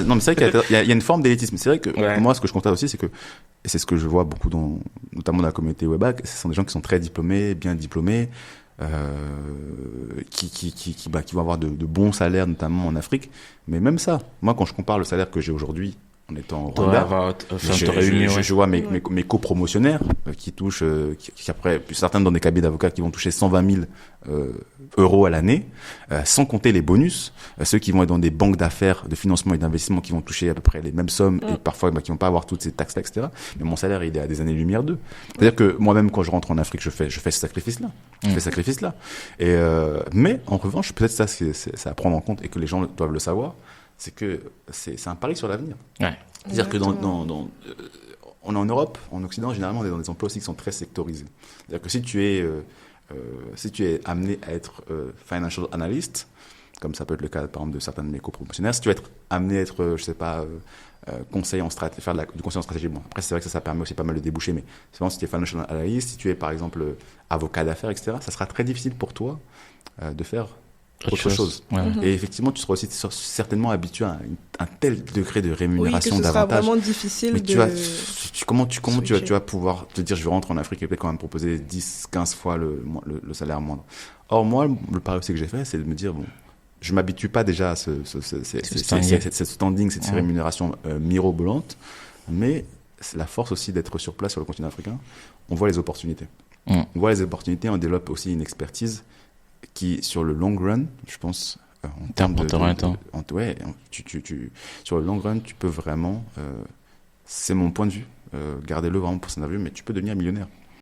Non, mais c'est vrai qu'il y a une forme d'élitisme. C'est vrai que Ouais. moi, ce que je constate aussi, c'est que, et c'est ce que je vois beaucoup notamment dans la communauté Webac, ce sont des gens qui sont très diplômés, bien diplômés, qui vont avoir de bons salaires, notamment en Afrique. Mais même ça, moi, quand je compare le salaire que j'ai aujourd'hui en étant au Rwanda, je vois mes copromotionnaires qui touchent, qui après, certains dans des cabinets d'avocats qui vont toucher 120 000 euros à l'année, sans compter les bonus, ceux qui vont être dans des banques d'affaires, de financement et d'investissement qui vont toucher à peu près les mêmes sommes et parfois qui vont pas avoir toutes ces taxes-là, etc. Mais mon salaire, il est à des années-lumière d'eux. C'est-à-dire que moi-même, quand je rentre en Afrique, je fais ce sacrifice-là. Je fais ce sacrifice-là. Et, mais en revanche, peut-être ça, c'est à prendre en compte et que les gens doivent le savoir, c'est que c'est un pari sur l'avenir. Ouais. C'est-à-dire que on est en Europe, en Occident, généralement, on est dans des emplois aussi qui sont très sectorisés. C'est-à-dire que si tu es amené à être financial analyst, comme ça peut être le cas, par exemple, de certains de mes copromotionnaires, si tu vas être amené à être, je sais pas, conseiller en stratégie, faire du conseil en stratégie, bon, après, c'est vrai que ça permet aussi pas mal de déboucher, mais c'est vraiment si tu es financial analyst, si tu es, par exemple, avocat d'affaires, etc., ça sera très difficile pour toi de faire autre chose. Ouais. Et effectivement, tu seras aussi certainement habitué à un tel degré de rémunération, oui, que ce sera d'avantages. vraiment difficile Mais comment tu switcher. vas pouvoir te dire je vais rentrer en Afrique et peut-être quand même proposer 10, 15 fois le salaire moindre. Or, moi, le pari aussi que j'ai fait, c'est de me dire, bon, je m'habitue pas déjà à cette standing, cette rémunération mirobolante, mais c'est la force aussi d'être sur place sur le continent africain. On voit les opportunités. On voit les opportunités, on développe aussi une expertise qui, sur le long run, je pense, en termes sur le long run, tu peux vraiment, c'est mon point de vue, gardez-le vraiment pour son avis, mais tu peux devenir millionnaire.